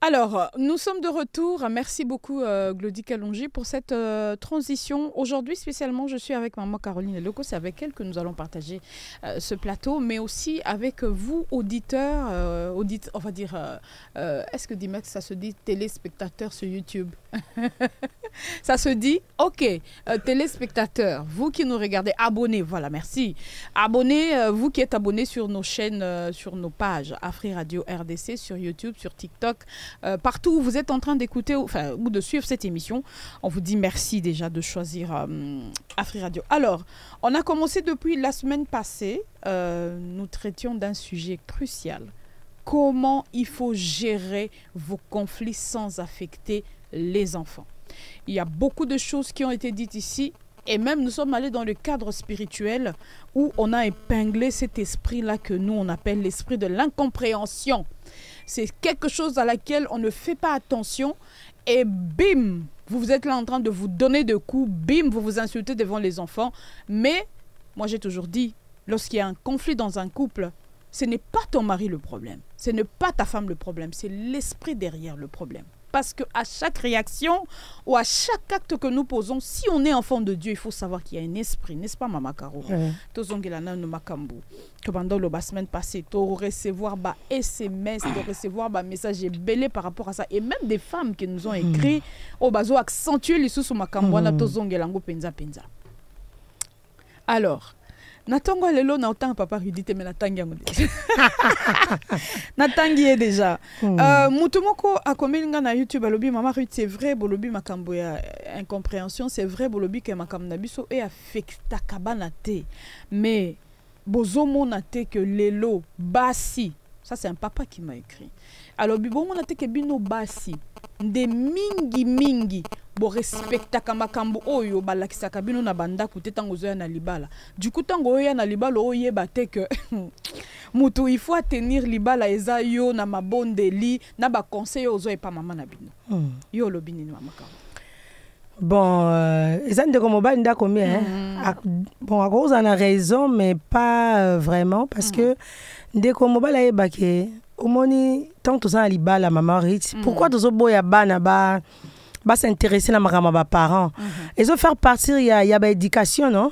Alors, nous sommes de retour. Merci beaucoup, Glody Kalonji, pour cette transition. Aujourd'hui, spécialement, je suis avec maman Caroline Eloko. C'est avec elle que nous allons partager ce plateau, mais aussi avec vous, auditeurs, on va dire, est-ce que Dimet, ça se dit téléspectateurs sur YouTube? Ça se dit, ok, téléspectateurs, vous qui nous regardez, abonnez, voilà, merci. Abonnez, vous qui êtes abonnés sur nos chaînes, sur nos pages, Afri Radio RDC, sur YouTube, sur TikTok, partout où vous êtes en train d'écouter ou de suivre cette émission, on vous dit merci déjà de choisir Afri Radio. Alors, on a commencé depuis la semaine passée, nous traitions d'un sujet crucial. Comment il faut gérer vos conflits sans affecter les enfants. Il y a beaucoup de choses qui ont été dites ici et même nous sommes allés dans le cadre spirituel où on a épinglé cet esprit-là que nous on appelle l'esprit de l'incompréhension. C'est quelque chose à laquelle on ne fait pas attention et bim, vous êtes là en train de vous donner de coups, bim, vous vous insultez devant les enfants. Mais moi j'ai toujours dit, lorsqu'il y a un conflit dans un couple, ce n'est pas ton mari le problème, ce n'est pas ta femme le problème, c'est l'esprit derrière le problème. Parce qu'à chaque réaction ou à chaque acte que nous posons, si on est enfant de Dieu, il faut savoir qu'il y a un esprit, n'est-ce pas, Maman Caro? Que pendant la semaine passée, tu recevoir des SMS, tu recevoir des messages belés par rapport à ça. Et même des femmes qui nous ont écrit, au bazo accentuer les sous Makambo, penza penza. Alors, Natango lelo na autant papa Rudite mais natangi amode. Natangi déjà. Mutumoko a komelinga na YouTube alobi mama Ruth c'est vrai bolobi makambo ya incompréhension c'est vrai bolobi que makambo na biso e affecta kabana te mais bozomo na te que lelo basi ça c'est un papa qui m'a écrit. Alors bibomo na te que bino basi de mingi bo respecta kamakambo oyo balakisa kabino na banda kute tango zoya na libala. Du coup tango oya na libala oye bate que mutu il faut tenir libala eza yo na mabondeli na ba conseil ozo e pa mama na bino. Yo lobini ni mama kambo. Bon, eza ndeko mobali nda combien bon à cause on a raison mais pas vraiment parce que ndeko mobali ayeba ke omoni tant tout ça à libala maman Rich pourquoi tous boya bana ba s'intéresser à ma parents ils ont faire partir il y a éducation non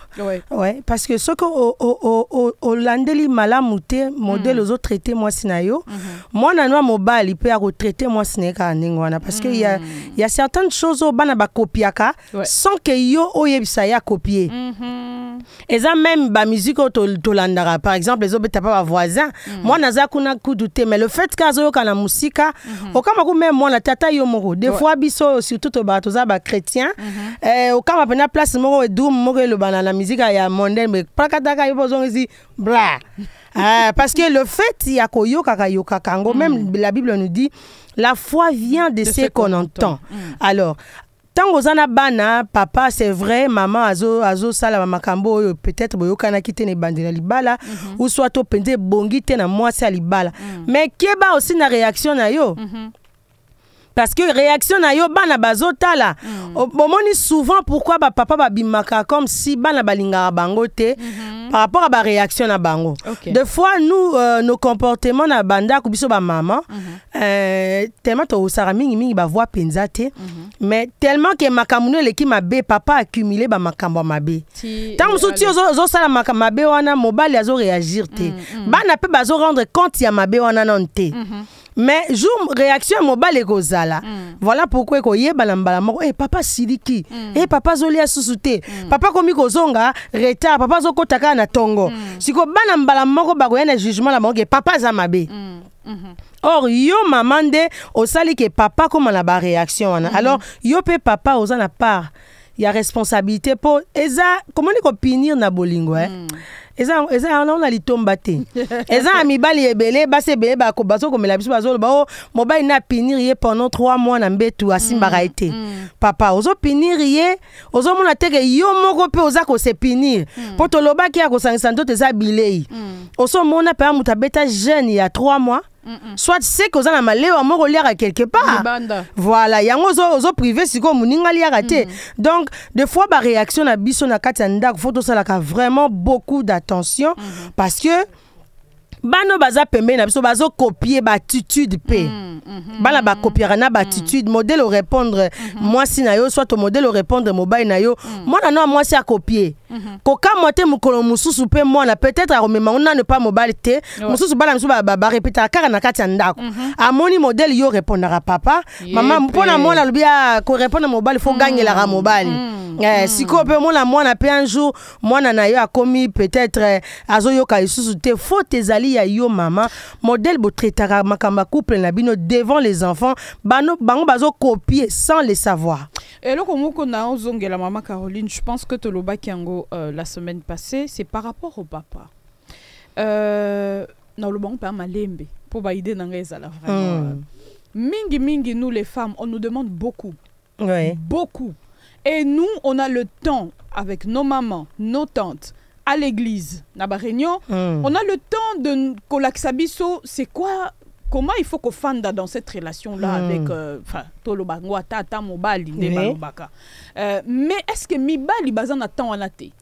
ouais parce que ce que au landeli malamute modèle aux autres traités moi sinayo moi na noa mobile il peut à retraiter moi sineka ningwana parce que il y a certaines choses au bana ba copiaka sans que yo oyebisa ya copier et ça même ba musique to landara par exemple les autres pas voisin moi naza kuna kuduté mais le fait qu'azo kana musika okama ko même moi na tata yo moko des fois biso surtout to ba toza ba chrétien okama pena place moko edu moko le bana la musique ya mondaine mais prakataka yo bozongi bla parce que le fait il y a koyoka kayoka kango même la Bible nous dit la foi vient de ce qu'on entend. Alors tant aux bana papa c'est vrai maman azo sala makambo peut-être boyokana kite ne bandela libala ou soit to pende bongi te na moi c'est libala mais keba aussi na réaction na yo parce que réaction na yo bana bazota là bomoni souvent pourquoi ba papa ba bimaka comme si bana balinga bango te par rapport à ba réaction na bango des fois nous nos comportements na banda ku biso ba maman tellement to sara mingi ba voix penza te mais tellement que makamuno leki mabe papa accumulé ba makambo mabe tant musuti zo sala mabe wana mobali azo réagir te bana pe bazo rendre compte ya mabe wana non te mais jour réaction mobile ekozala voilà pourquoi ko yebala mbala moko papa siliki papa zolia susute papa komi kozonga retard papa zokotaka na tongo siko bana mbala moko bakoyana jugement la moko papa za mabe or yo mamande osali ke papa comme na ba réaction wana alors yo pe papa ozana part il y a responsabilité pour eza comment ni ko punir na bolingo eza on a litomba te eza amibali ebele base bele ba ko baso ko mela biso bazo ba mobile na punir ye pendant 3 mois na mbetu asimbaka ete papa ozo punir ye ozo mona teke yo moko pe oza ko se punir poto loba ki ya ko sangisa ndote za bilei oso mona pe amuta beta jeune il y a 3 mois soit c'est que na maleo amoko liaka quelque part voilà yango ozo privé siko muninga liaka te donc des fois ba réaction na biso na kati ya ndako faut to sala ka vraiment beaucoup d'attention parce que bano baza pembe na biso bazo copier ba attitude pe bana ba copier na ba attitude modèle au répondre moi si na yo soit au modèle au répondre mobile na yo moi na moi si à copier koka moté mukolo mususu pe moi na peut-être a remema on ne pas mobile te mususu bana mususu ba répéter kaka na kati ndako amoni modèle yo répondra papa maman mpona moi na lobia ko répondre mobile faut gagner la mobile si ko pe moi na pe un jour moi na yo a commis peut-être azo yo ka isusu te faut tes ali ya yo mama modèle bo traitera makamba couple na bino devant les enfants bango bazo copier sans le savoir. Et là comme on a ozongela maman Caroline, je pense que Toloba Kiango la semaine passée, c'est par rapport au papa. Non le bon pas malembe pour ba idée na ngeza la vraiment. Mingi nous les femmes, on nous demande beaucoup. Ouais. Beaucoup. Et nous on a le temps avec nos mamans, nos tantes à l'église, na ba réunion, on a le temps de kolaksabiso, c'est quoi? Comment il faut qu'on fanda dans cette relation-là avec Tolobango, Tata, Mobali, Nebalobaka. Mais est-ce que Mibali bazan attend en athée?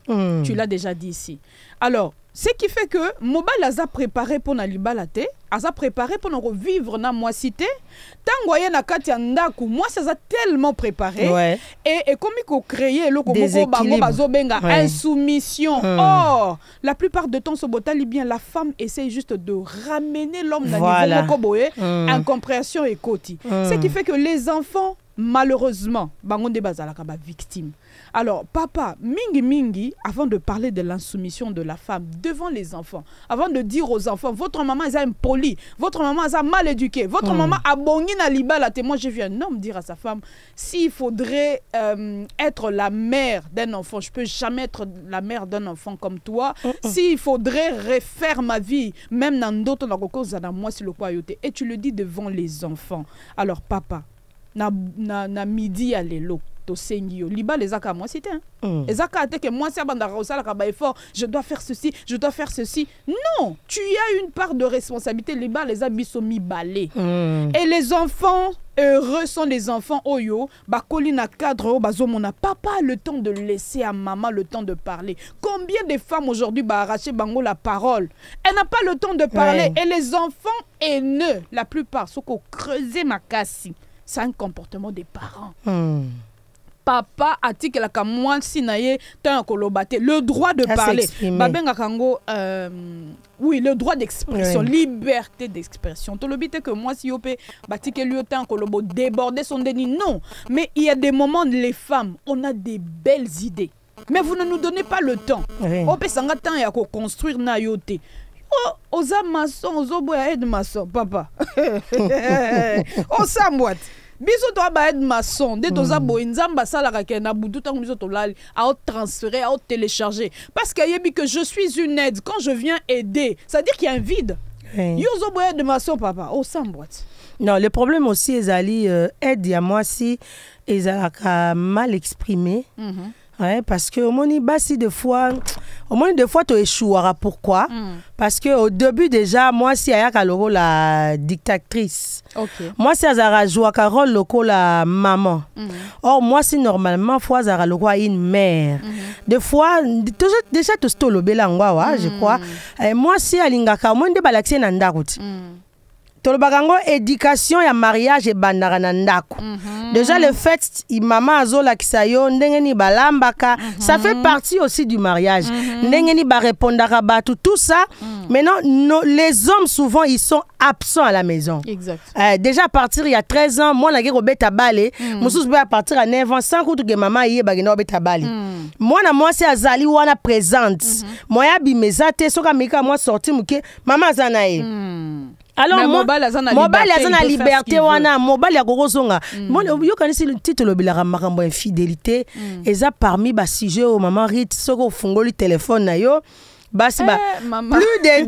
Tu l'as déjà dit ici. Alors, ce qui fait que Mobali a préparé pour Nalibalate, a préparé pour nous revivre na moi cité. Tango ya na kati ndaku, moi ça a tellement préparé. Ouais. Et comme il faut créer le bango bazobenga insoumission. Or, la plupart du temps ce botali bien la femme essaye juste de ramener l'homme dans le niveau koboé, incompréhension et koti. Ce qui fait que les enfants malheureusement bangonde bazalaka ba victime. Alors papa mingi avant de parler de l'insoumission de la femme devant les enfants, avant de dire aux enfants votre maman est impolie, votre maman est mal éduquée, votre maman a bongi na libala, moi j'ai vu un homme dire à sa femme s'il faudrait être la mère d'un enfant, je peux jamais être la mère d'un enfant comme toi. S'il faudrait refaire ma vie même dans d'autres moi c'est le quoi yote, et tu le dis devant les enfants. Alors papa na midi à l'élo to sengio liba les aka moi c'était les aka que moi c'est bandara osala ka ba effort, je dois faire ceci, je dois faire ceci. Non, tu as une part de responsabilité, liba les abisso mi balé. Et les enfants heureux sont les enfants oyo bakoli na cadre bazo mona papa a le temps de laisser à maman le temps de parler. Combien de femmes aujourd'hui ba arracher bango la parole, elle n'a pas le temps de parler. Et les enfants haineux la plupart sont qu'on creuser ma cassi. C'est un comportement des parents. Papa a dit que la kamwa sinaye tant kolobate le droit de parler. Babenga kango oui, le droit d'expression, liberté d'expression. Tout le but est que moi si opé bati que lui tant kolobo déborder son déni non, mais il y a des moments les femmes, on a des belles idées. Mais vous ne nous donnez pas le temps. Opé sanga temps ya ko construire na yote. Oh, oza maçon, ozoboya aide maçon, papa. Oh, ça boîte. Biso to ba aide maçon, de toza boy nzamba sala ka na budu tango biso to lali, à transférer, à télécharger. Parce qu'il y a que je suis une aide quand je viens aider, ça veut dire qu'il y a un vide. Yo ozoboya aide maçon, papa. Oh, ça boîte. Non, le problème aussi Ezali aide ya moi si ezalaka mal exprimé. Ouais, parce que au moins des fois tu échoueras. Pourquoi? Parce que au début déjà moi si ayaka loko la dictatrice. Moi si azara joua Carole loko la maman. Or moi si normalement fois azara loko une mère. Des fois déjà tout sto lobela ngwa je crois. Moi si alingaka moi nde balaxé na ndakuti. Tolobagango éducation ya mariage et bandara na ndako. Déjà le fait maman azola kisayo ndengeni balambaka, ça fait partie aussi du mariage. Ndengeni ba répondara batu tout ça. Maintenant les hommes souvent ils sont absents à la maison. Exact. Déjà à partir il y a 13 ans, moi na robeta balé, mususu ba à partir à 9 ans sans que maman yé bagena robeta balé. Moi c'est azali wana présente. Moi ya bimezate soka mika moi sorti muke maman zanae. Alors mobile azana liberté wana mobile ya kokosonga moi yo kanisi le titre lobila makambo infidélité eza parmi ba sujet au maman Rit soko fungoli téléphone na yo basi ba plus de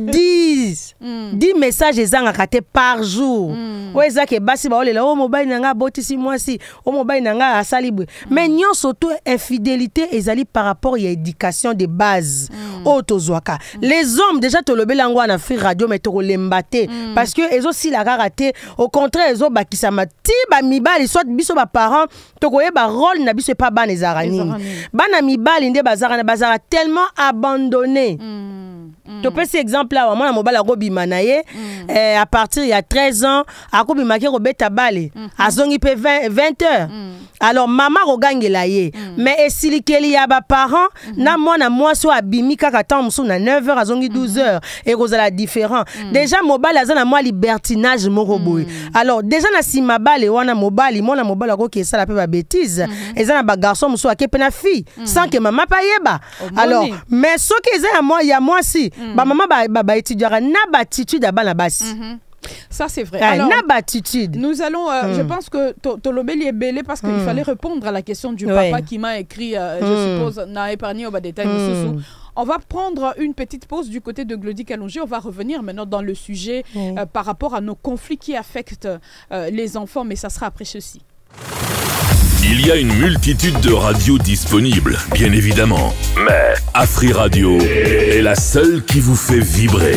10 messages ezanga te par jour weza ke basi ba olela o mobile nanga botisi moi si o mobile nanga asalibwe mais nyon surtout infidélité ezali par rapport à éducation de base otozwaka les hommes déjà to lobela ngwa na free radio mais to lembate parce que ezo si la raté au contraire ezo bakisa mati ba mibali soit biso ba parents to koyeba rôle na biso pas ban ezarani bana mibali nde bazara tellement abandonné Tu peux cet exemple là, moi, mobile à partir il y a 13 ans, à Kobi Maki Robeta Balé, à Zongi 20 heures. Alors, maman regagne la ye. Mais si il y a des parents, moi, soit abimi kakatam sou na 9 heures à Zongi 12 heures. Et la différent. Déjà, mobile a moi libertinage moroboy. Alors, déjà, na si mabale, wana mobile, moi, na mobile a qui ça la peu bêtise. Et ça na garçon soit qui pena fille, sans que maman paye ba. Alors, mais ce qui est à moi, il y a moi si. Ba maman ba étudiera na ba attitude à bana basi. Ça, c'est vrai. Alors, nous allons, je pense que Tolobeli est belé parce qu'il fallait répondre à la question du papa qui m'a écrit, je suppose, n'a épargné au bas détail. On va prendre une petite pause du côté de Glody Kalonji. On va revenir maintenant dans le sujet par rapport à nos conflits qui affectent les enfants, mais ça sera après ceci. Il y a une multitude de radios disponibles, bien évidemment. Mais Afri Radio est la seule qui vous fait vibrer.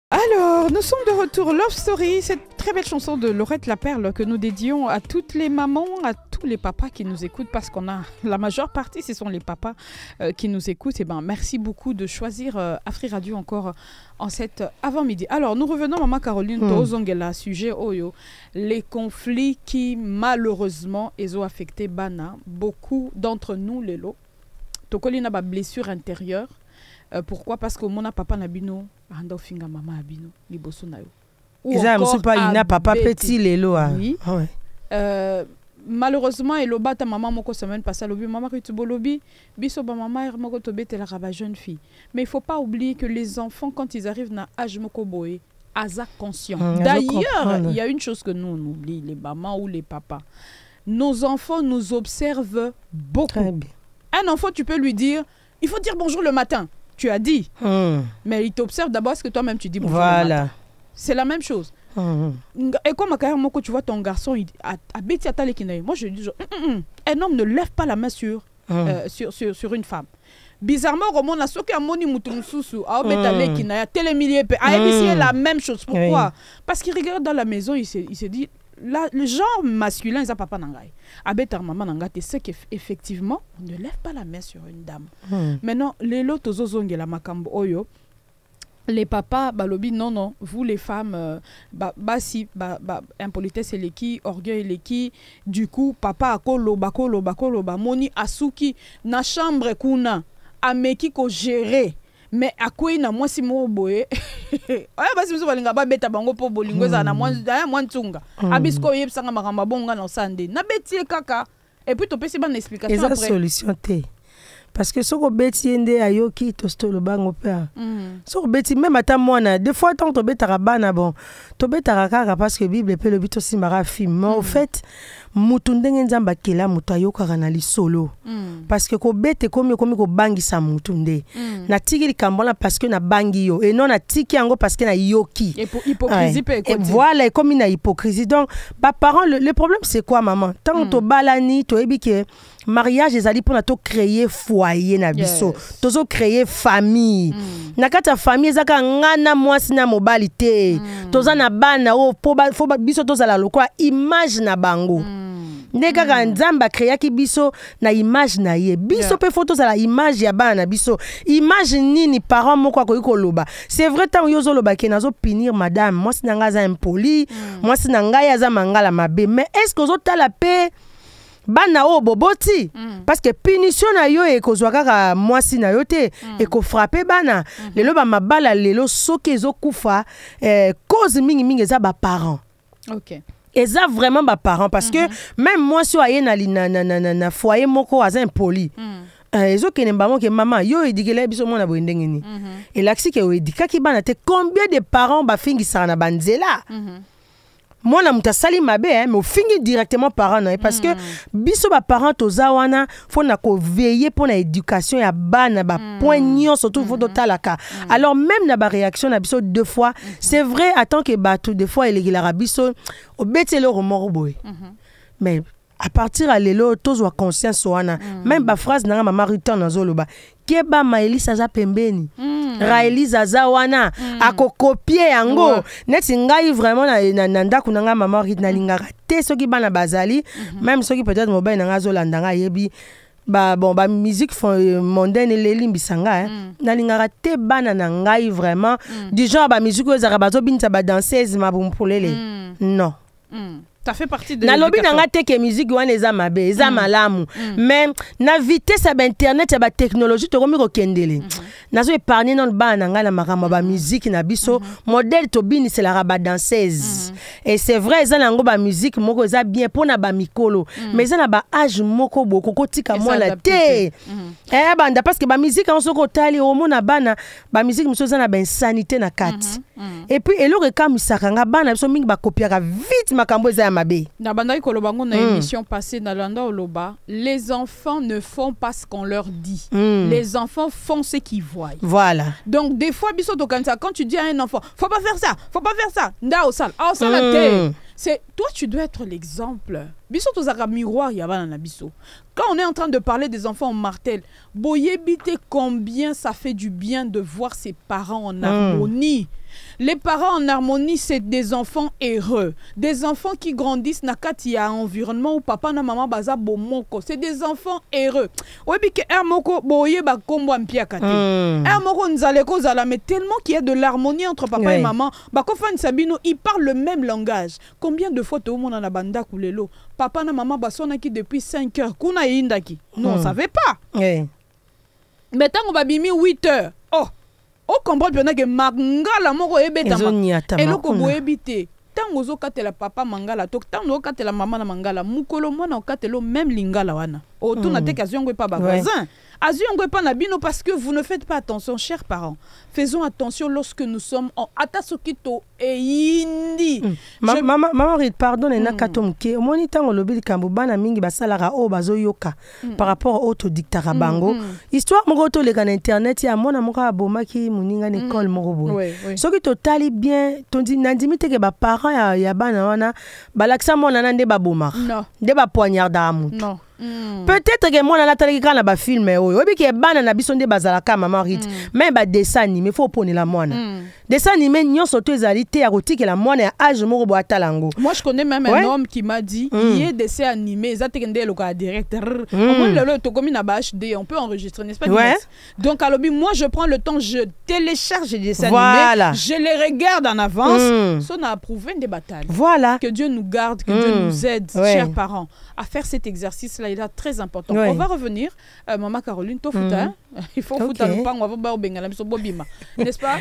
Alors, nous sommes de retour. Love Story, cette très belle chanson de Laurette Laperle que nous dédions à toutes les mamans, à tous les papas qui nous écoutent, parce qu'on a la majeure partie, ce sont les papas qui nous écoutent. Et ben, merci beaucoup de choisir Afri Radio encore en cet avant-midi. Alors, nous revenons, Maman Caroline, Tozongela, sujet Oyo, les conflits qui, malheureusement, ont affecté Bana. Beaucoup d'entre nous, les lots. Tokolina ba blessure intérieure. Pourquoi? Parce que mon papa nabino ando finga mama abino liboso na yo. Eza mso pas ina papa petit lelo a. Oui. Malheureusement eloba ta maman moko semaine passée lobi maman ritubo lobi biso ba maman moko to betela ba jeune fille. Mais il faut pas oublier que les enfants quand ils arrivent na âge moko boé aza conscient. D'ailleurs, il y a une chose que nous on oublie, les mamans ou les papas. Nos enfants nous observent beaucoup. Très bien. Un enfant, tu peux lui dire, il faut dire bonjour le matin. Tu as dit. Mais il t'observe d'abord ce que toi-même tu dis bonjour. Voilà. C'est la même chose. Et comme quand tu vois ton garçon à Betty Atale Kinaï, moi je dis un homme ne lève pas la main sur une femme. Bizarrement, Roman a soki amoni mutunsusu a Betale Kinaï télémilier c'est la même chose. Pourquoi? Parce qu'il regarde dans la maison, il se dit là, le genre masculin, ils a papa nangai. Abetar maman nangate, c'est qu'effectivement, on ne lève pas la main sur une dame. Maintenant, les lots aux la makambo oyo, les papas, balobi, non, vous les femmes, si, impolitesse et les qui, orgueil les qui, du coup, papa akolo, moni asuki, na chambre kuna, ameki ko gérer. Mais à quoi na moi si mo boye aya basi muso balinga ba beta bango po bolingo za na moi tsunga abisko yebsanga makamba bonga na sande na betie kaka et puis to pesi ban explication après eza solution te parce que soko beti ende ayoki to stolo bango père soko beti même ata mwana des fois tant to betara bana bon to betara kaka parce que bible pe le bito simara film mais au fait mutu ndenge nzamba kela mutu ayokaka na lisolo parce que ko bete komi ko bangisa mutu nde na tiki likambola parce que na bangi yo et non na tiki yango parce que na yoki hypocrisie pe et voilà comme na hypocrisie donc ba parents le problème c'est quoi maman tant to balani to ebi que mariage ezali pour na to créer foyer na biso tozo créer famille na kata famille ezaka ngana mwasi na mobali te toza na bana o fo biso tozala lokwa image na bango ndeka ka nzamba créaki biso na image na ye biso pe photos à la image ya bana biso image nini parents moko ko koloba c'est vrai tant yozo loba ke nazo punir madame moi sinanga za impoli moi sinanga ya za mangala mabe mais est-ce que zo tala pe bana o boboti parce que punition na yo e kozwa kaka mwasi na yo te e ko frapper bana lelo ba mabala lelo soki ezokufa cause mingi za ba parents. OK. Et ça vraiment ba parents parce que même moi si aye na foyer moko aza impoli ezo kenemba mo ke maman yo edikela biso mona boendenge ni et l'axi ke edikaki bana te combien de parents ba fingisa na banzela moi na mutasali mabe mais au fingi directement parents parce que biso ba parents toza wana faut na ko veiller pour la éducation ya bana ba point nyon surtout faut totalaka alors même na ba réaction na biso deux fois c'est vrai attends que bato des fois il la biso au betelo remords boy mais à partir à lelo tozwa conscience wana même ba phrase na maman return na zoloba keba maelisa za pembeni raelisa za wana akokopier yango neti ngai vraiment na ndaku na maman rit na lingaka te soki bana bazali même soki peut-être mobile na zolanda nga yebi musique mondaine elimbisanga nalingaka te bana na ngai vraiment du genre musique ezaka bazobinisa danseuse mabumpulele non. Ça fait partie de nalobi nanga te ke musique wana eza mabe eza malamu mais na vitesse ya internet ya technologie tokomi kokendele nazo épargner non bana nanga na makambo ba musique na biso modèle to biniselaka ba danseuse et c'est vrai eza nango ba musique moko eza bien pona ba mikolo mais eza na ba âge moko boko kotika mwana te banda parce que ba musique on soko tali o mona bana ba musique muso eza na ba insanité na kati et puis eloko kamisaka nga bana biso mingi ba copiera vite makambo eza mabe na banda ikolobango na émission passée na landa oloba les enfants ne font pas ce qu'on leur dit les enfants font ce qu'ils voient. Voilà. Donc des fois biso to comme ça quand tu dis à un enfant faut pas faire ça nda au sale te c'est toi tu dois être l'exemple. Biso to zaka miroir ya bana na biso. Quand on est en train de parler des enfants en martel, boyebite combien ça fait du bien de voir ses parents en harmonie. Les parents en harmonie, c'est des enfants heureux. Des enfants qui grandissent dans un environnement où papa et maman baza bomoko. C'est des enfants heureux. Oui, puis que moko boye ba kombo ampia kate. Moko nzaleko zala, mais tellement qu'il y a de l'harmonie entre papa et maman. Ba kofan sabino, ils parlent le même langage. Combien de fois tout le monde en a banda kulelo? Papa et maman basona qui depuis 5 heures. Kuna yindaki. Nous on savait pas. Mais tant qu'on va bimi 8 heures. O comprend bien que mangala moko ebetama eloko boyebite tango zokatela papa mangala to tango okatela mama na mangala mukolo mwana okatelo même lingala wana o tuna te kaziongo pa ba voisin aziongo pa na bino parce que vous ne faites pas attention chers parents. Faisons attention lorsque nous sommes en atasokito et indi. Maman pardonne na katomke moni tango lobi kambo bana mingi basalara o bazoyoka par rapport au dictara bango histoire moko to leka na internet ya mona moko abomaki muninga na école moko bo soki totali bien tondi nandimi te ke ba parents ya bana wana balaksa mona na nde babomaka nde ba poignarda amu non. Peut-être que moi na natali kana ba film oyo obi ke bana na biso nde bazalaka mama rit mais ba dessin animé faut pone la mwana dessin animé nyonso to ezali te ya kotike la mwana ya âge moko bo atalango. Moi je connais même un homme qui m'a dit il y a des dessins animés ezateke nde loka direct au moins le to comme na ba HD on peut enregistrer n'est-ce pas donc alobi moi je prends le temps je télécharge des dessins animés je les regarde en avance ça n'a approuvé des batailles. Voilà. Que Dieu nous garde, que Dieu nous aide chers parents à faire cet exercice là. Il est très important. On va revenir, Maman Caroline, il faut foutre le pan, on va n'est-ce pas?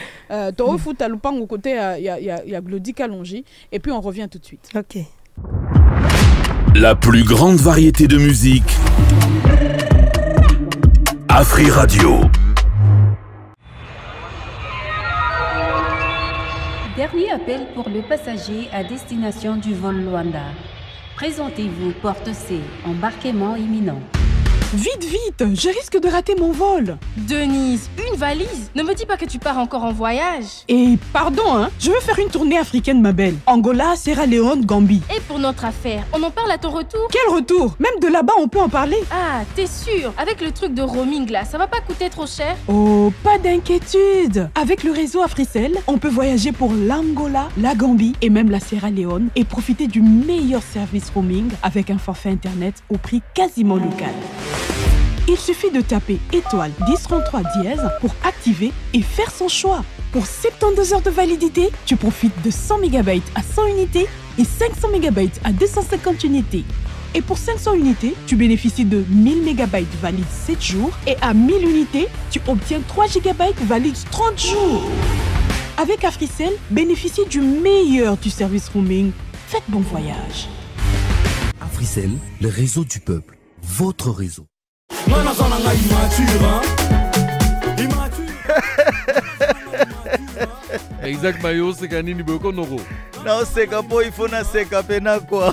Tu foutre le pan au côté, il y a Glody Kalonji, et puis on revient tout de suite. Ok. La plus grande variété de musique. Afri Radio. Dernier appel pour le passager à destination du vol Luanda. Présentez-vous, porte C, embarquement imminent. Vite, vite, je risque de rater mon vol. Denise, une valise? Ne me dis pas que tu pars encore en voyage. Et pardon, hein, je veux faire une tournée africaine, ma belle. Angola, Sierra Leone, Gambie. Et pour notre affaire, on en parle à ton retour? Quel retour? Même de là-bas, on peut en parler. Ah, t'es sûr? Avec le truc de roaming là, ça va pas coûter trop cher? Oh, pas d'inquiétude. Avec le réseau Africell, on peut voyager pour l'Angola, la Gambie et même la Sierra Leone et profiter du meilleur service roaming avec un forfait internet au prix quasiment local. Il suffit de taper étoile 1033 dièse pour activer et faire son choix. Pour 72 heures de validité, tu profites de 100 MB à 100 unités et 500 MB à 250 unités. Et pour 500 unités, tu bénéficies de 1000 MB valides 7 jours et à 1000 unités, tu obtiens 3 GB valides 30 jours. Avec Africell, bénéficiez du meilleur du service roaming. Faites bon voyage. Africell, le réseau du peuple. Votre réseau. Exact Mayo, c'est qu'un iniboko noro. Non, c'est qu'un il faut na c'est qu'un pena quoi.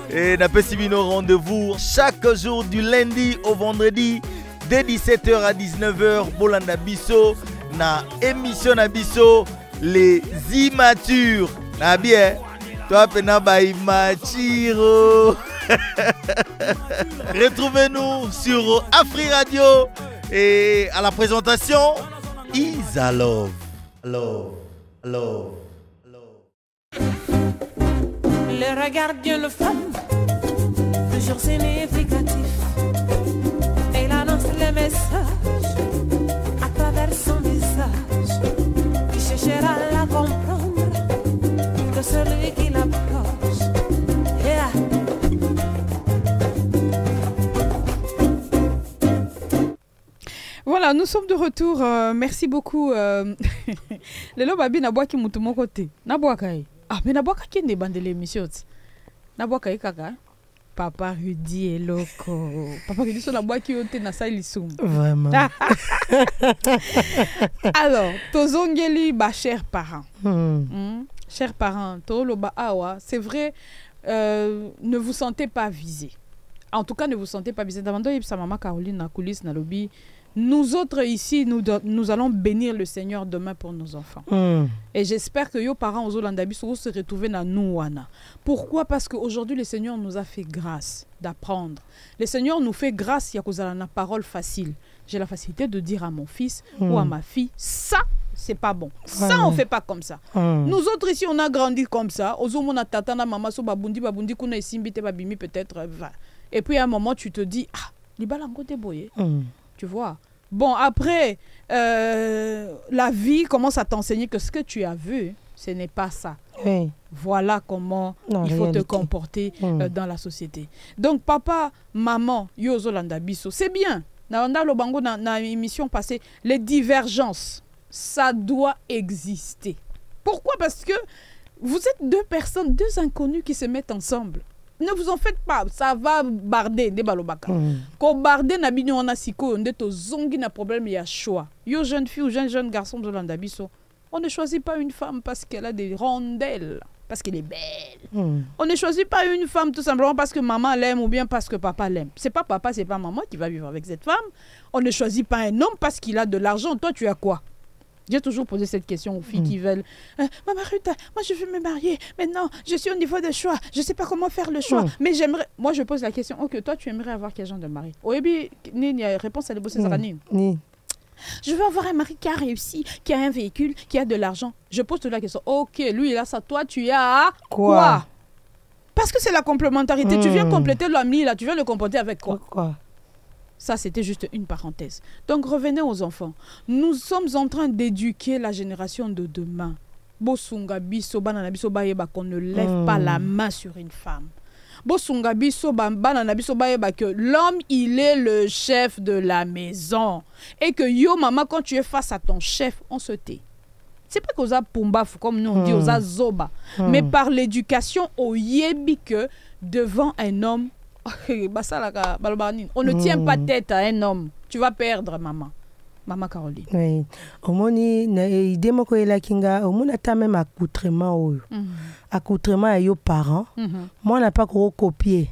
Et n'a pas suivi nos rendez-vous chaque jour du lundi au vendredi dès 17h à 19h. Bolanda Bisso, na émission na Bisso, les immatures. Na bien, toi pena ba immaturo. Retrouvez-nous sur Afri Radio et à la présentation Isa Love. Love, love, love. Le regard Dieu le femme, toujours significatif. Elle annonce les messages à travers son visage. Qui cherchera à la comprendre que celui qui l'approche. Yeah. Voilà, nous sommes de retour. Merci beaucoup. Lelo babi na boaki mutu moko te. Na boakai. Ah, mais na boaka qui ne bande l'émission. Na boakai kaka. Papa Rudy est loco. Papa Rudy so na boaki yote na sai lisum. Vraiment. Alors, tozongeli ba chers parents. Chers parents, to lo ba awa, c'est vrai, ne vous sentez pas visés. En tout cas, ne vous sentez pas visés. D'abord, sa maman Caroline na coulisse na lobby. Nous autres ici, nous allons bénir le Seigneur demain pour nos enfants. Et j'espère que nos parents aux Hollandais seront se retrouver dans nous. Pourquoi? Parce qu'aujourd'hui, le Seigneur nous a fait grâce d'apprendre. Le Seigneur nous fait grâce, il y a cause la parole facile. J'ai la facilité de dire à mon fils ou à ma fille, ça, c'est pas bon. Ça, on fait pas comme ça. Nous autres ici, on a grandi comme ça. On a tatana maman so babundi kuna isimbi te babimi peut-être. Et puis à un moment, tu te dis, ah, libalango te boye. Tu vois. Bon, après, la vie commence à t'enseigner que ce que tu as vu, ce n'est pas ça. Voilà comment il faut te comporter dans la société. Donc, papa, maman, yozo landa biso, c'est bien. Dans l'émission passée, les divergences, ça doit exister. Pourquoi? Parce que vous êtes deux personnes, deux inconnus qui se mettent ensemble. Ne vous en faites pas, ça va barder des balobaka. Quand barder na bino on a siko, on est zongi na problème, il y a choix. Yo jeune fille ou jeune garçon de l'andabiso, on ne choisit pas une femme parce qu'elle a des rondelles, parce qu'elle est belle. On ne choisit pas une femme tout simplement parce que maman l'aime ou bien parce que papa l'aime. C'est pas papa, c'est pas maman qui va vivre avec cette femme. On ne choisit pas un homme parce qu'il a de l'argent. Toi, tu as quoi? J'ai toujours posé cette question aux filles qui veulent. Maman Ruth, moi je veux me marier. Maintenant, je suis au niveau de choix. Je ne sais pas comment faire le choix. Mais j'aimerais. Moi, je pose la question. Ok, toi, tu aimerais avoir quel genre de mari? Oebi, ni réponse à la bosser je veux avoir un mari qui a réussi, qui a un véhicule, qui a de l'argent. Je pose toute la question. Ok, lui, il a ça. Toi, tu as quoi? Parce que c'est la complémentarité. Tu viens compléter l'ami là. Tu viens le compléter avec quoi? Ça, c'était juste une parenthèse. Donc, revenez aux enfants. Nous sommes en train d'éduquer la génération de demain. Bosunga biso, banana biso bayeba qu'on ne lève pas la main sur une femme. Bosunga biso, banana biso bayeba que l'homme, il est le chef de la maison. Et que yo, maman, quand tu es face à ton chef, on se tait. C'est pas qu'aux a pumbaf, comme nous on dit, aux a zoba. Mais par l'éducation, au yebi que devant un homme, on ne tient pas tête à un homme. Tu vas perdre, maman. Maman Caroline. Oui. Omoni na idée moko elakinga, omona ta même accoutrement oyo. Accoutrement à yo parents. Moi n'a pas copier.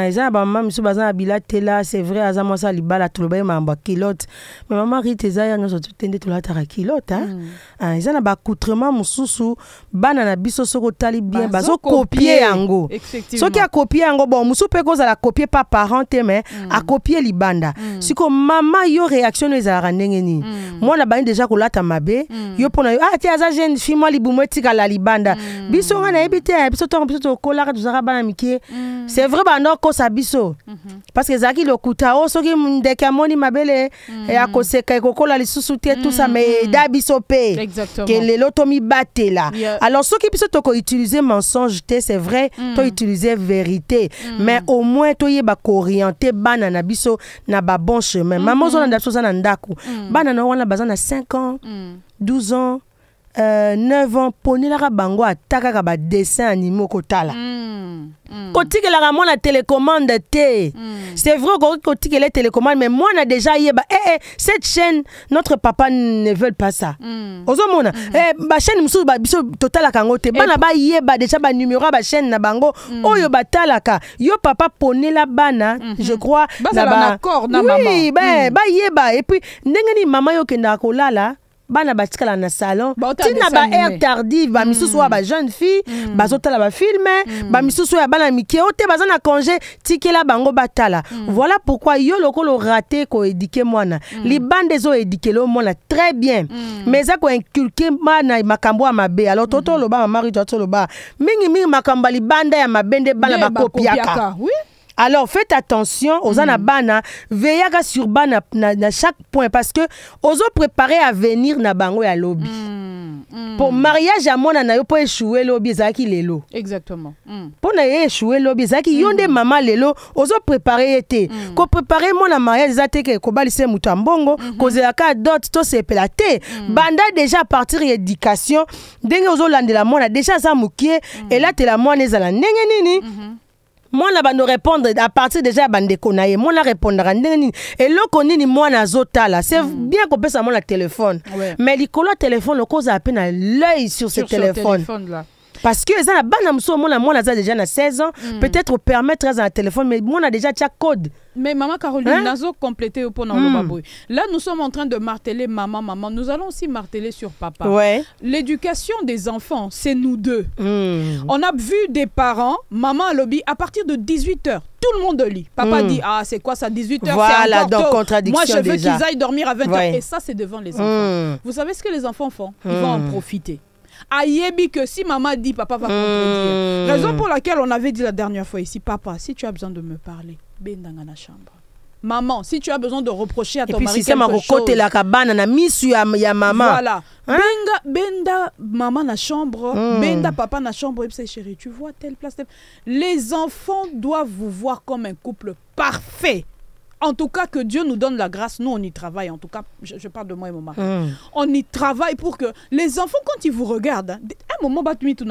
Eza ba maman miso bazana bila tela, c'est vrai azama sa libala tout le ba mamba kilote. Mais maman riteza ya nyoso tende to la tara kilote hein. Eza na ba accoutrement mususu bana na biso soko tali bien bazo copier yango. Effectivement. Soki a copier yango bon musu pe koza la copier pas parent mais a copier libanda. Siko maman yo réaction ezara ndengeni. Moi na ba déjà ko lata mabe, yo pona yo ah ti aza jeune fille moi libumo tika la libanda. Biso na ebité biso to kola ka tuzara bana mikie. C'est vrai ba ndoko sa biso. Parce que zaki le kutao soki ndeka moni mabele et a koseka kokola lisusu te tout ça mais da biso pe. Exactement. Que le lotomi batte là. Alors soki biso to ko utiliser mensonge te c'est vrai, to utiliser vérité. Mais au moins to yeba ko orienter bana na biso na ba bon chemin. Maman zo na biso na ndaku. Bana na wana bazana 5 ans, 12 ans. 9 ans poni la bango ataka ka ba dessin animé kotala kotike la ramona télécommande te c'est vrai kotike les télécommande mais moi na déjà yeba cette chaîne notre papa ne veut pas ça ozomona ba chaîne musu ba biso totala kango te bana ba yeba déjà ba numéro ba chaîne na bango oyo batalaka yo papa poni la bana je crois na ba accord na maman oui ba yeba et puis ndengeni maman yo kenda kolala bana batikala na salon tina ba air tardive ba misusu ba jeune fille bazotala ba filmer ba misusu ya bana mikie ote bazana congé tikela bango batala voilà pourquoi yo lokolo raté ko éduquer mwana li bande zo éduquer le mwana très bien mais ça ko inculquer mana makambo ya mabe alors toto loba mama ri toto loba mingi makambo li bande ya mabende bana ba kopiaka oui Alors faites attention aux anabana, veillez sur bana na chaque point parce que ozo préparer à venir na bango ya lobby. Pour mariage à mona na yo pour échouer lobby zaki lelo. Exactement. Pour na échouer lobby zaki yonde mama lelo ozo préparer été. Ko préparer mona mariage zate ke ko balise mutu mbongo, ko zelaka dot to se pelate. Banda déjà à partir éducation, ndenge ozo landela mona déjà ça mukie et là te la mona ezala ndenge nini. Moi na bando répondre à partir déjà bande konaye moi na répondra ndeni et loko nini moi na zotala c'est bien qu'on peut ça mon téléphone mais likolo téléphone le cause à peine l'œil sur ce téléphone là. Parce que ça la bana mso moi na déjà na 16 ans peut-être permettre à un téléphone mais moi na déjà tcha code. Mais maman Caroline, nazo complété pour le baboui. Là, nous sommes en train de marteler maman. Nous allons aussi marteler sur papa. Ouais. L'éducation des enfants, c'est nous deux. On a vu des parents, maman à lobby, à partir de 18h, tout le monde lit. Papa dit, ah, c'est quoi ça, 18h, voilà, c'est encore donc tôt. contradiction. Moi, je veux déjà qu'ils aillent dormir à 20h. Ouais. Et ça, c'est devant les enfants. Vous savez ce que les enfants font? Ils vont en profiter. Ayebi que si maman dit, papa va contredire. Raison pour laquelle on avait dit la dernière fois ici, papa, si tu as besoin de me parler, ben dans la chambre. Maman, si tu as besoin de reprocher à ton mari quelque chose. La cabane na misu ya maman. Voilà. Benda maman na chambre, benda papa na chambre et c'est chérie, tu vois telle place. Les enfants doivent vous voir comme un couple parfait. En tout cas, que Dieu nous donne la grâce. Nous, on y travaille. En tout cas, je parle de moi et mon mari. On y travaille pour que les enfants, quand ils vous regardent, un moment, ça vous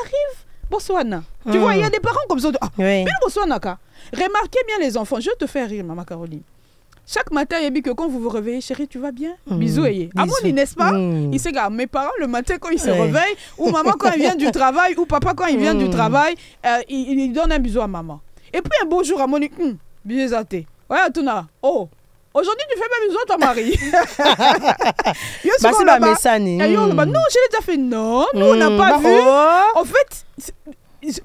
arrive? Botswana. Tu vois, il y a des parents comme ça. Remarquez bien les enfants. Je te fais rire, maman Caroline. Chaque matin, il dit que quand vous vous réveillez, chérie, tu vas bien? Bisous, à mon n'est-ce pas? Il sait que mes parents, le matin, quand ils se réveillent, ou maman, quand il vient du travail, ou papa, quand il vient du travail, il donne un bisou à maman. Et puis un beau jour à mon bisous à thé. Ouais, Tuna. Oh, aujourd'hui, tu fais même bisous à ton mari. Non, je l'ai déjà fait. Non, nous, on n'a pas vu. En fait,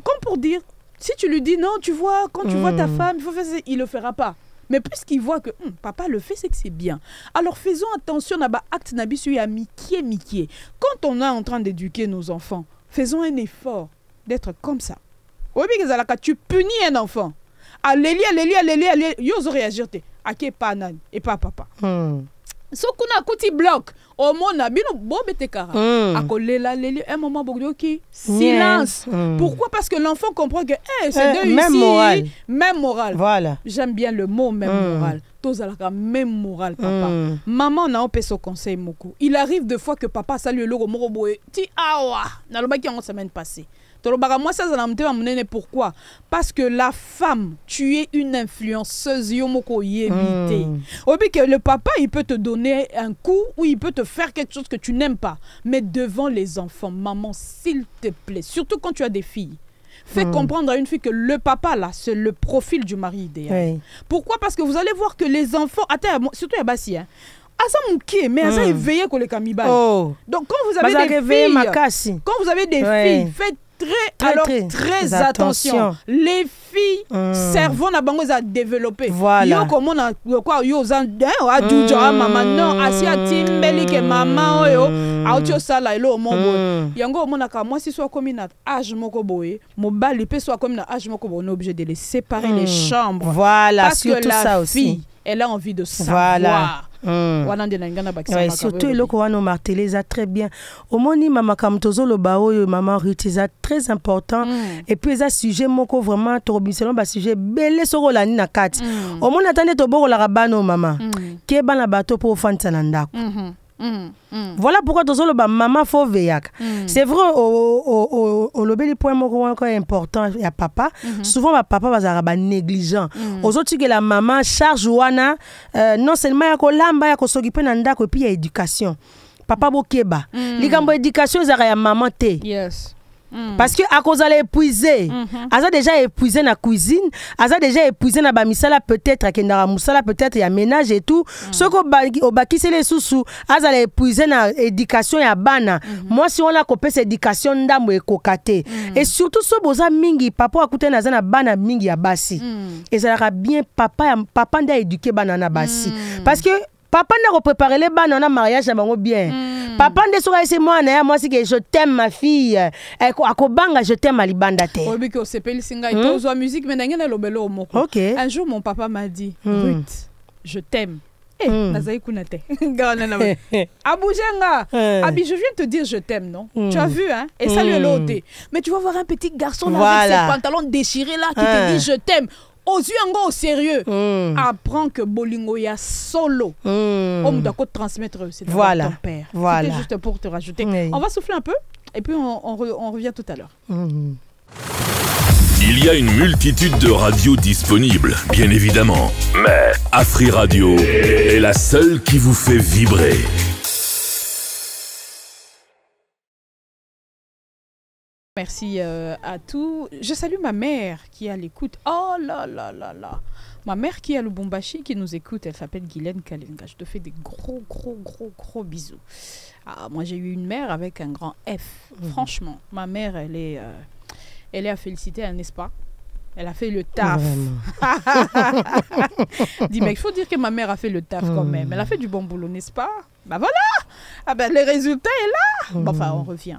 comme pour dire, si tu lui dis non, tu vois, quand tu vois ta femme, il faut faire ça, il le fera pas. Mais puisqu'il voit que papa le fait, c'est que c'est bien. Alors faisons attention à acte nabisu à mikié. Quand on est en train d'éduquer nos enfants, faisons un effort d'être comme ça. Tu punis un enfant. Alléli, yo réagir te. Ake pas nan et pas papa. So kuna kuti bloc. Au mona bino bobete kara. Akolela leli un moment bogdoki. Silence. Pourquoi? Parce que l'enfant comprend que c'est deux même ici. Morale. Même morale. Voilà. J'aime bien le mot même morale. Tozalaka même morale papa. Maman na opé son conseil moko. Il arrive de fois que papa salue le logo moko boye. Ti awa. Na lobaki en semaine passée. Moi, ça pourquoi? Parce que la femme, tu es une influenceuse. Que le papa, il peut te donner un coup ou il peut te faire quelque chose que tu n'aimes pas. Mais devant les enfants, maman, s'il te plaît, surtout quand tu as des filles, fais comprendre à une fille que le papa, là, c'est le profil du mari idéal. Pourquoi? Parce que vous allez voir que les enfants, surtout à Bassi, mais ça éveillé que les camibales. Donc quand vous avez des filles, faites très attention. Les filles, cerveau n'a pas à développer. Voilà. Yo comment na quoi yo zan a maman non asia timbeli que maman yo auto sala elo mongo. Yango mona ka moi si soit comme na âge moko boye, mo bali pe soit comme na âge moko on est obligé de les séparer les chambres. Voilà, parce que la ça fille, aussi. Elle a envie de savoir. Voilà. Surtout le qu'on martelé ça très bien au moni mama kamtozo le bao maman rutiza très important et puis ça sujet moko vraiment torbiselon ba sujet belé soko la ni na kati au moni attendez to boko la rabano mama ke bana bato pour fanta na ndako. Voilà pourquoi le maman faut veiller. C'est vrai au lobeli point moko encore important il y a papa souvent papa va négligent aux autres que la maman charge wana non seulement ya ko lamba ya ko s'occuper na ndako et puis il y a éducation papa bokeba likambo éducation za ya maman te. Yes. Parce que à cause d'aller épuiser, Aza déjà épuisé na cuisine, Aza déjà épuisé na bamisala peut-être à kendara musala peut-être il y a ménage et tout. Ce qu'on baki c'est les sous Aza épuisé na éducation ya bana. Moi si on a copé cette éducation ndambo e kokate. Et surtout ce boza mingi papa akute na zana bana mingi ya basi. Et ça bien papa nda éduquer bana na basi. Parce que papa n'a préparé les bana on a mariage na bango bien papa nde soka ese mwana moi si que je t'aime ma fille akobanga je t'aime alibanda te obi ko sepeli singa itozo musique mais ndenge na lobelo moko okay. Un jour mon papa m'a dit Ruth je t'aime nazai kunate ngana na abujenga abi je viens te dire je t'aime non tu as vu hein et ça lui est l'ôté mais tu vas voir un petit garçon là avec ses pantalons déchirés là qui te dit je t'aime aux yeux en au sérieux apprends que bolingo ya solo on doit transmettre c'est ton père c'était juste pour te rajouter on va souffler un peu et puis on revient tout à l'heure. Il y a une multitude de radios disponibles, bien évidemment. Mais Afri Radio est la seule qui vous fait vibrer. Merci à tous. Je salue ma mère qui est à l'écoute. Oh là là là là. Ma mère qui est à Lubumbashi qui nous écoute, elle s'appelle Guylaine Kalenga. Je te fais des gros bisous. Ah, moi j'ai eu une mère avec un grand F. Franchement, ma mère elle est à féliciter, n'est-ce pas? Elle a fait le taf. Dis mec, il faut dire que ma mère a fait le taf quand même. Elle a fait du bon boulot, n'est-ce pas? Bah voilà. Ah ben le résultat est là. Bon, enfin, on revient.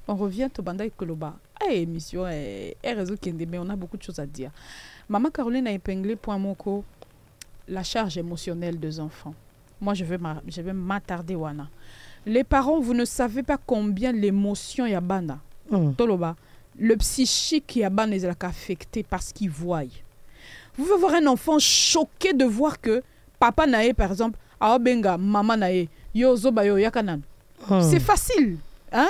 On revient au Banda et Koloba. Émission et réseau Kende, mais on a beaucoup de choses à dire. Maman Caroline a épinglé point moko la charge émotionnelle des enfants. Moi, je vais m'attarder wana. Les parents, vous ne savez pas combien l'émotion y a bana. Toloba. Le psychique y a bana est affecté par ce qu'il voit. Vous pouvez voir un enfant choqué de voir que papa nae par exemple, aobenga maman nae yo zoba yo yakanan. C'est facile. Hein?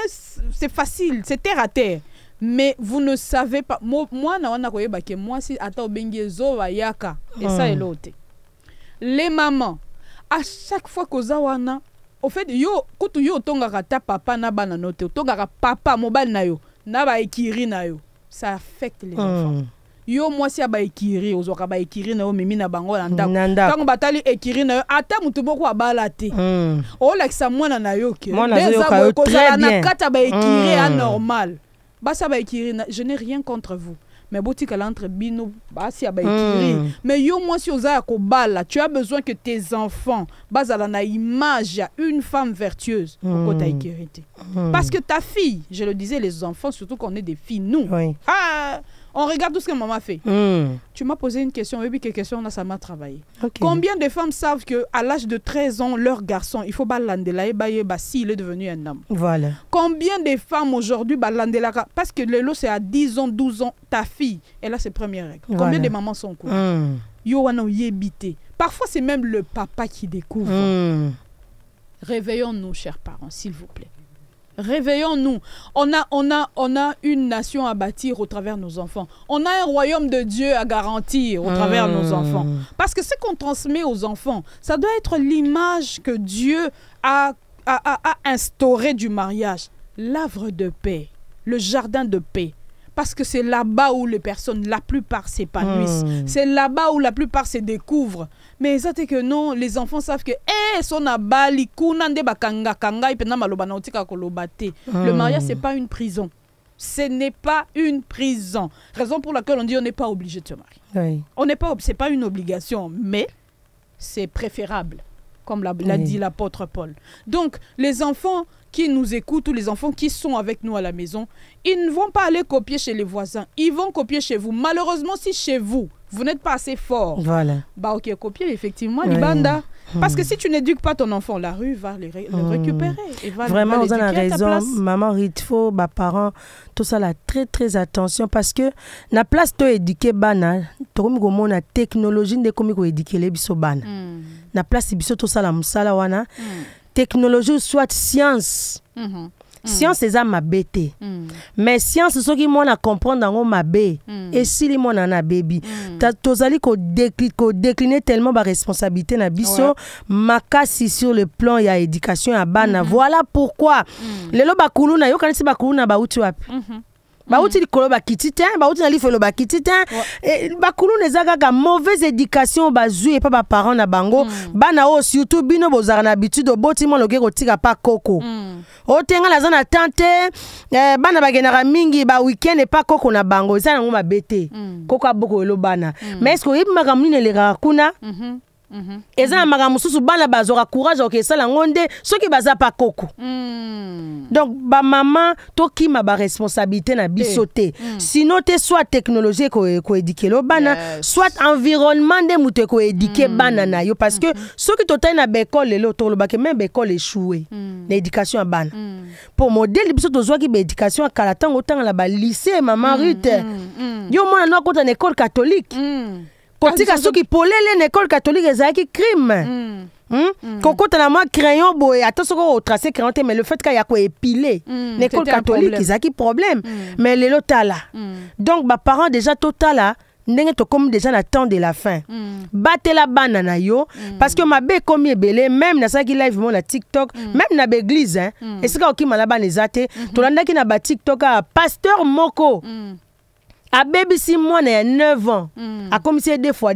C'est facile, c'est terre à terre. Mais vous ne savez pas. Moi, moi, si ata bengi zoba yaka, et ça est l'autre. Les mamans, à chaque fois que zawana, au fait, yo, kutu yo tonga ta papa na bana note, tonga papa mobile na yo, na ba ekiri na yo, ça affecte les enfants. Yo moi si aba ekiri, ozoka ba ekiri na yo mimi na bango na ndako. Tango batali ekiri na yo, ata mutu boko abala te. O lakisa mwana na yo ke. Mwana na yo ka yo très bien. Na kata ba ekiri anormal. Basa ba ekiri, je n'ai rien contre vous. Mais botika l'entre bino basi aba ekiri. Mais yo moi si oza ko bala, tu as besoin que tes enfants basala na image une femme vertueuse pour que ta ekiri. Parce que ta fille, je le disais les enfants surtout qu'on est des filles nous. Ah, on regarde tout ce que maman fait. Tu m'as posé une question, et puis quelle question ça m'a travaillé. Combien de femmes savent qu'à l'âge de 13 ans, leur garçon, il faut balandela s'il est devenu un homme. Voilà. Combien de femmes aujourd'hui balandela parce que le lot c'est à 10 ans, 12 ans, ta fille, elle a ses premières règles. Voilà. Combien de mamans sont au courant? Yo wana yebité. Parfois c'est même le papa qui découvre. Réveillons-nous, chers parents, s'il vous plaît. Réveillons-nous. On a une nation à bâtir au travers de nos enfants. On a un royaume de Dieu à garantir au travers de nos enfants. Parce que ce qu'on transmet aux enfants, ça doit être l'image que Dieu a instauré du mariage. L'havre de paix, le jardin de paix. Parce que c'est là-bas où les personnes, la plupart s'épanouissent. C'est là-bas où la plupart se découvrent. Mais ça c'est que non, les enfants savent que le mariage c'est pas une prison. Ce n'est pas une prison. Raison pour laquelle on dit on n'est pas obligé de se marier. On n'est pas, c'est pas une obligation, mais c'est préférable, comme l'a dit l'apôtre Paul. Donc les enfants qui nous écoutent ou les enfants qui sont avec nous à la maison, ils ne vont pas aller copier chez les voisins. Ils vont copier chez vous. Malheureusement, si chez vous, vous n'êtes pas assez fort, bah ok, copier effectivement les bandas. Parce que si tu n'éduques pas ton enfant, la rue va le récupérer. Et va, vraiment, vous avez raison. Maman, il faut, parents, tout ça là, très attention. Parce que la place de éduquer bana, la technologie de comment éduquer les biso bana. La place de biso tout ça là, musala wana. Technologie soit science. Science c'est ça ma bête. Mais science c'est ce qui m'ont à comprendre dans ma bé. Et si les mon na baby. Tozali ko décliner tellement ba responsabilité na biso makasi sur le plan ya éducation à bana. Voilà pourquoi lelo bakulu na yo kanisi bakulu na ba uti wapi. Bauti likolo bakitite, bauti na lifelo bakitite. Et bakulu nezaka mauvaise éducation bazui et pas ba parents na bango. Bana o surtout bino bozara na habitude boti mo loke ko tika pa koko. O tenga la zona tante bana bagenara mingi ba weekend et pas koko na bango. Ça na ngoma bete. Koko aboko elo bana. Mais est-ce que yebima kamni ne lera kuna? eza na makambo mosusu bana bazwaka courage okesala ngo nde soki baza pa koko. Donc bamama tokima baresponsabilité na biso te. Sinon te soit technologie koédike lo bana, soit environnement nde moto ekoédike bana na yo. Parce que soki totali na bekole lelo tolobake même bekole échoué na éducation ya bana. Pour modèle biso tozwaki ba éducation ya kala tango tanga la ba lycée Maman Ruth. Yo mona no akota na école catholique. Kotika soki polele na école catholique ezalaki crime. Kokota na moi crayon boy attention au tracé crayon mais le fait qu'il y a quoi épiler l'école catholique ezalaki problème. Mais lelo tala. Donc ba parents déjà totala ndenge to comme déjà na temps de la fin. Batela bana na yo parce que ma be comme ebele même na saki live mon na TikTok même na l'église hein. Et c'est quand qui malaba les athées to landaki na ba TikTok a pasteur moko. A baby si moi na 9 ans a commissaire deux fois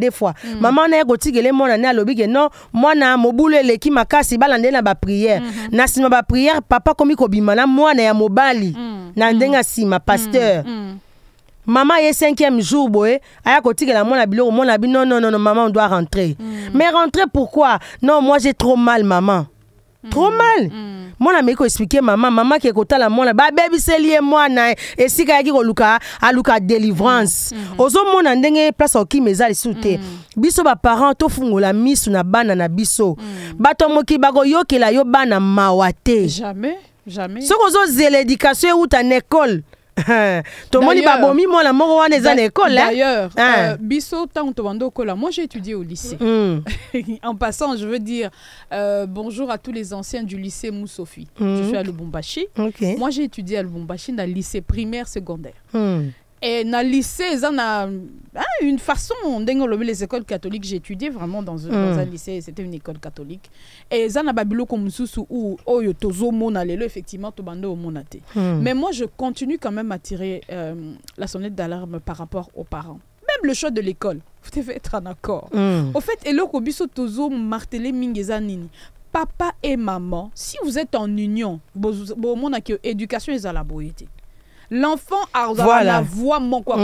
maman na gotigele moi na alobi que non moi na mobule leki makasi balande na ba prière na sima ba prière papa komi ko bimana moi na ya mobali na ndenga sima pasteur maman est 5e jour boy aya kotigela moi na biloko moi na bi non maman on doit rentrer mais rentrer pourquoi non moi j'ai trop mal maman trop mal. Moi na meko expliquer maman qui ekotala mona ba baby c'est lié moi na esika yaki ko luka aluka délivrance ozo mona ndenge place oki mezali soute biso ba parents to fungola misu na bana na biso bato moki bako yokela yo bana mawate jamais soko zo zele éducation ou ta école to moni babomi moi la moko wana eza na école d'ailleurs biso tant to bando kola moi j'ai étudié au lycée en passant je veux dire bonjour à tous les anciens du lycée Moussofi je suis à Lubumbashi moi j'ai étudié à Lubumbashi dans le lycée primaire secondaire et dans le lycée ils ont une façon les écoles catholiques j'ai étudié vraiment dans un lycée c'était une école catholique et ils ont babilo comme sous ou oyo tozo mona lelo effectivement to bando monate mais moi je continue quand même à tirer la sonnette d'alarme par rapport aux parents même le choix de l'école vous devez être en accord au fait eloko biso tozo marteler mingeza nini papa et maman si vous êtes en union bon mona que éducation est à la boyété. L'enfant a la voix mon quoi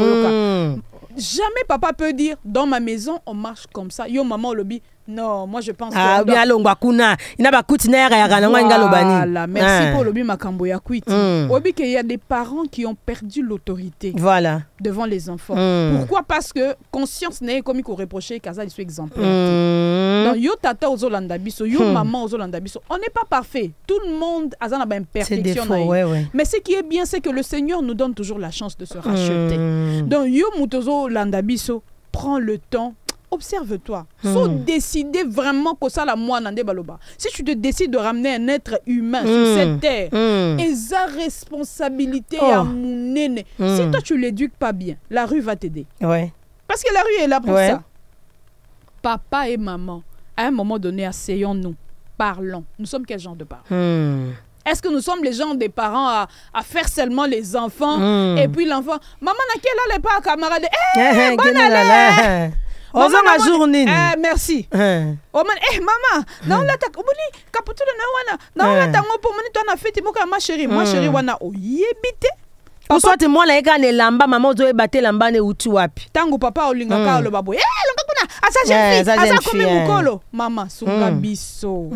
jamais papa peut dire dans ma maison on marche comme ça yo maman lobby non moi je pense bien longwa kuna ina ba kutina ya kana ngwa lobani voilà merci pour lobby makambo ya kwiti obi que il y a des parents qui ont perdu l'autorité devant les enfants pourquoi parce que conscience n'est comme il reprocher kaza il soit exemplaire donc yo tata ozolanda biso yo maman ozolanda biso on n'est pas parfait tout le monde a une imperfection mais ce qui est bien c'est que le Seigneur nous donne toujours la chance de se racheter donc yo mutozo landa biso prends le temps. Observe-toi. Faut décider vraiment que ça la moi nande baloba. Si tu te décides de ramener un être humain sur cette terre, et sa responsabilité à mon nene. Si toi tu l'éduques pas bien, la rue va t'aider. Parce que la rue est là pour ça. Papa et maman, à un moment donné, asseyons-nous, parlons. Nous sommes quel genre de parents? Est-ce que nous sommes les gens des parents à faire seulement les enfants et puis l'enfant, maman n'a qu'elle allait pas à camarade. Bonne année. Maman journée. Merci. Maman, non la ta obuli kaputu na wana. Non la ta ngo pomoni to na fete moka ma chérie wana oyebite. Ou soit moi la eka ne lamba maman zo ebate lamba ne utu wapi. Tango papa olinga ka lo babo. Longa kuna asa jeune fille, asa komi mukolo. Maman sunga biso.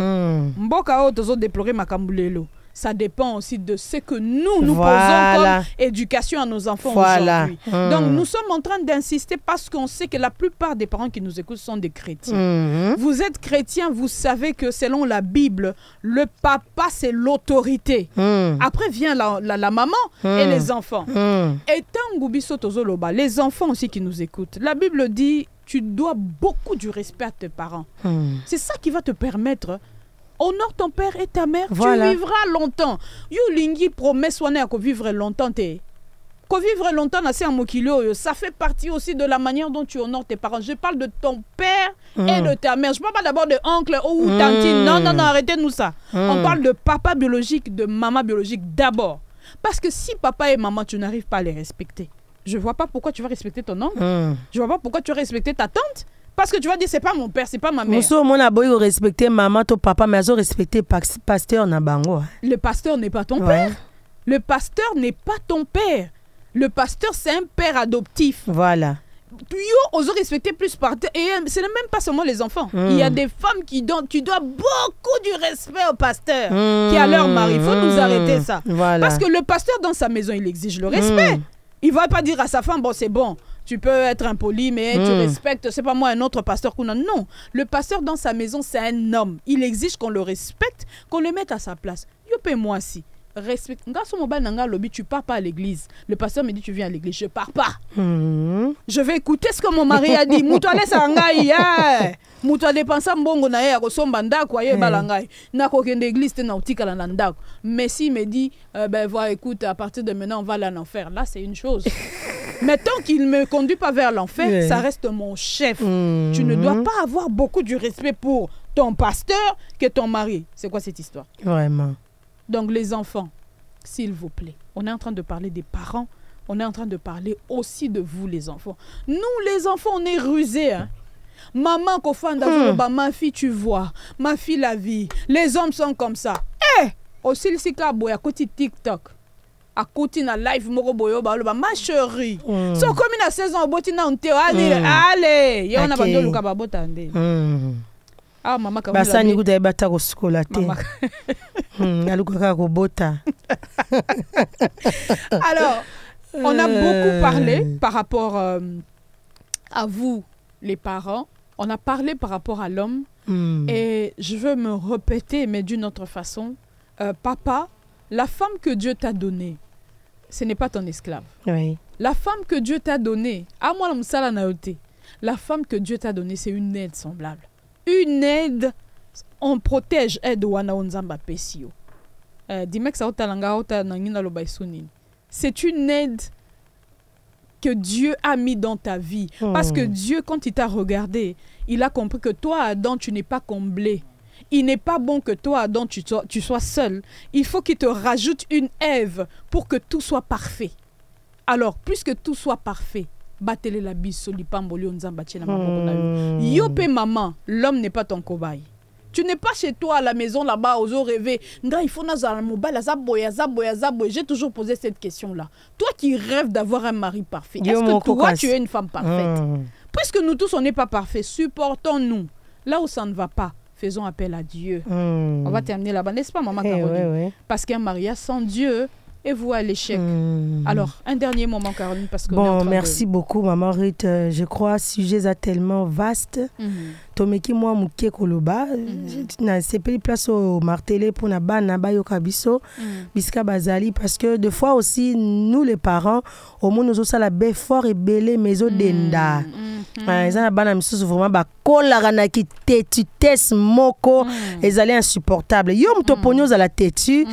Mboka o tozo déplorer makambulelo. Ça dépend aussi de ce que nous posons comme éducation à nos enfants aujourd'hui. Donc nous sommes en train d'insister parce qu'on sait que la plupart des parents qui nous écoutent sont des chrétiens. Vous êtes chrétiens, vous savez que selon la Bible, le papa c'est l'autorité. Après vient la maman et les enfants. Et tant Biso Tozoloba, les enfants aussi qui nous écoutent, la Bible dit tu dois beaucoup du respect à tes parents. C'est ça qui va te permettre. Honore ton père et ta mère, tu vivras longtemps. You lingi promesse wana ko vivre longtemps te. Ko vivre longtemps na se amokilo, ça fait partie aussi de la manière dont tu honores tes parents. Je parle de ton père et de ta mère. Je parle pas d'abord de oncle ou tantine. Non, arrêtez-nous ça. On parle de papa biologique, de maman biologique d'abord. Parce que si papa et maman, tu n'arrives pas à les respecter, je vois pas pourquoi tu vas respecter ton oncle. Je vois pas pourquoi tu vas respecter ta tante. Parce que tu vas dire, c'est pas mon père, c'est pas ma mère. Moi, respecter maman, ton papa, mais je respecter pasteur na bango. Le pasteur n'est pas ton père. Le pasteur n'est pas ton père. Le pasteur, c'est un père adoptif. Voilà. Osez respecter plus par terre. Et ce n'est même pas seulement les enfants. Il y a des femmes qui donnent, tu dois beaucoup du respect au pasteur qui a leur mari. Il faut nous arrêter ça. Voilà. Parce que le pasteur dans sa maison, il exige le respect. Il ne va pas dire à sa femme, bon, c'est bon, tu peux être impoli, mais tu respectes, c'est pas moi un autre pasteur qu'on a. Non, le pasteur dans sa maison, c'est un homme. Il exige qu'on le respecte, qu'on le mette à sa place. Moi aussi. Respecte. Tu pars pas à l'église. Le pasteur me dit tu viens à l'église. Je pars pas. Je vais écouter ce que mon mari a dit. Moutouale sangai. Moutouale dépensa mbongo na ye akosomba ndako aye balangai. Na kokende église te na utika la ndako. Mais s'il me dit ben voilà écoute à partir de maintenant on va aller en enfer. Là c'est une chose. Mais tant qu'il ne me conduit pas vers l'enfer, ça reste mon chef. Tu ne dois pas avoir beaucoup du respect pour ton pasteur que ton mari. C'est quoi cette histoire? Vraiment. Donc les enfants, s'il vous plaît, on est en train de parler des parents, on est en train de parler aussi de vous les enfants. Nous les enfants, on est rusés. Hein? Maman, ma fille, tu vois, ma fille la vie, les hommes sont comme ça. Eh, aussi le sikabo à côté TikTok, à côté na live moko boyo ba ma chérie. So comme il a 16 ans, botina on te allez, y on a pas de luka ba botande. Ah, maman, quand ça n'y goûte pas au scolate. Alors, on a beaucoup parlé par rapport à vous, les parents. On a parlé par rapport à l'homme. Et je veux me répéter, mais d'une autre façon. Papa, la femme que Dieu t'a donnée, ce n'est pas ton esclave. Oui. La femme que Dieu t'a donnée, à moi, la femme que Dieu t'a donnée, c'est une aide semblable. Une aide, on protège aide wana onzamba pesio. C'est une aide que Dieu a mis dans ta vie. Parce que Dieu, quand il t'a regardé, il a compris que toi, Adam, tu n'es pas comblé. Il n'est pas bon que toi, Adam, tu sois seul. Il faut qu'il te rajoute une Ève pour que tout soit parfait. Alors, puisque tout soit parfait, batele la biso lipamboli onzamba tchena maboko na yo. Yope maman, l'homme n'est pas ton cobaye. Tu n'es pas chez toi à la maison là-bas aux rêver. Nga il faut nazar mobile zaboya. J'ai toujours posé cette question là. Toi qui rêves d'avoir un mari parfait, est-ce que toi tu es une femme parfaite? Puisque nous tous on n'est pas parfaits, supportons-nous. Là où ça ne va pas, faisons appel à Dieu. On va terminer là-bas, n'est-ce pas maman Caroline? Parce qu'un mariage sans Dieu et vous à l'échec. Alors, un dernier moment, Caroline, parce que... Bon, merci beaucoup, maman Ruth. Je crois que le sujet est tellement vaste. Tomeki moi muke koloba na sepeli place au martelé pour na bana ba yo kabiso biska bazali parce que des fois aussi nous les parents au monde nous osala be fort et belé mezo denda ezana bana misusu vraiment ba kola na ki tetutesse moko ezali insupportable yo mto ponyo za la tetu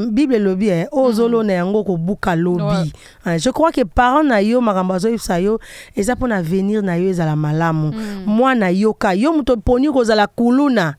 bible lobi ozolo na yango ko buka lobi. Je crois que parents na yo makambazo ifsa yo eza pour na venir na yo ezala malamu moi na yoka yo muto poni kozala kuluna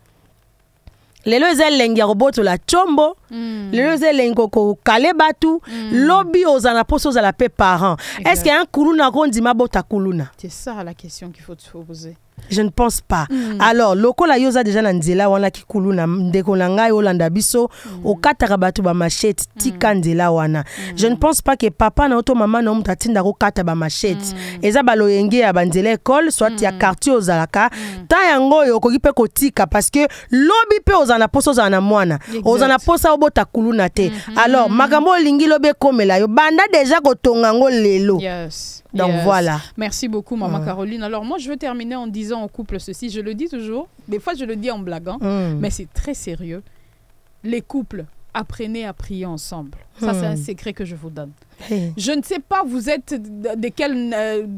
lelo ezelengi ya roboto la chombo lelo ezelengi ko kale batu lobi ozana poso ozala pe parent. Est-ce qu'il y a un kuluna kondima bota kuluna? C'est ça la question qu'il faut te poser. Je ne pense pas. Alors, lokola yoza déjà na nzela wana kikuluna ndeko na ngai olanda biso okataka batu ba machette tika nzela wana. Je ne pense pas que papa na oto mama na mutatinda ko kata ba machette. Eza baloyenge ya banzela école soit ya quartier ozalaka ta yango yo kokipe kotika parce que lobi pe ozana poso ozana mwana. Ozana posa obota kuluna te. Alors, makambo lingi lobe komela yo banda déjà kotonga ngo lelo. Yes. Donc voilà. Merci beaucoup, maman Caroline. Alors moi, je veux terminer en disant au couple ceci. Je le dis toujours. Des fois, je le dis en blaguant. Mais c'est très sérieux. Les couples, apprenez à prier ensemble. Ça, c'est un secret que je vous donne. Je ne sais pas, vous êtes de quelle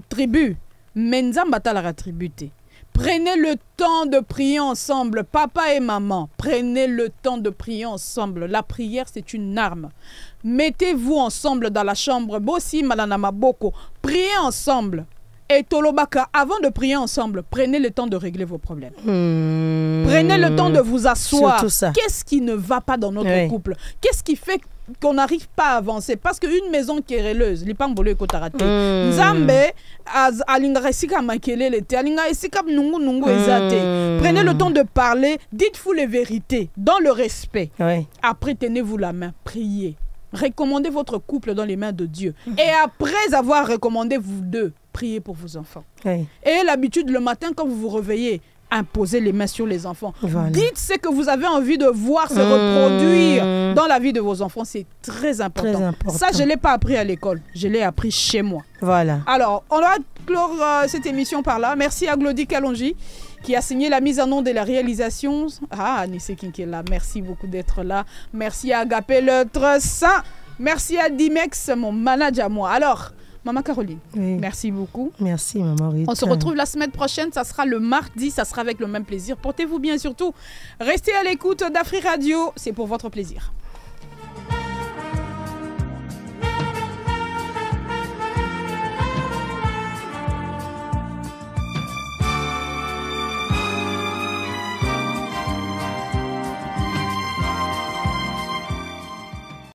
tribu. Mais Nzambata la tributé. Prenez le temps de prier ensemble, papa et maman. Prenez le temps de prier ensemble. La prière, c'est une arme. Mettez-vous ensemble dans la chambre. Bossi Malanama Boko. Priez ensemble. Et Tolobaka, avant de prier ensemble, prenez le temps de régler vos problèmes. Prenez le temps de vous asseoir. Qu'est-ce qui ne va pas dans notre couple? Qu'est-ce qui fait qu'on n'arrive pas à avancer? Parce qu'une maison querelleuse, l'ipambolo et kotarate. Nzambe, alinga esika makelele te, alinga esika nungu ezate. Prenez le temps de parler, dites-vous les vérités, dans le respect. Après, tenez-vous la main, priez. Recommandez votre couple dans les mains de Dieu. Et après avoir recommandé vous deux, priez pour vos enfants. Oui. Et l'habitude, le matin, quand vous vous réveillez, imposez les mains sur les enfants. Voilà. Dites ce que vous avez envie de voir se reproduire dans la vie de vos enfants. C'est très important. Très important. Ça, je ne l'ai pas appris à l'école. Je l'ai appris chez moi. Voilà. Alors, on va clore cette émission par là. Merci à Glody Kalonji qui a signé la mise en onde et la réalisation. Ah, Anissé Kinkela, merci beaucoup d'être là. Merci à Agapé le Saint. Merci à Dimex, mon manager à moi. Alors, Maman Caroline, oui. Merci beaucoup. Merci, Maman Rita. On se retrouve la semaine prochaine. Ça sera le mardi. Ça sera avec le même plaisir. Portez-vous bien surtout. Restez à l'écoute d'Afri Radio. C'est pour votre plaisir.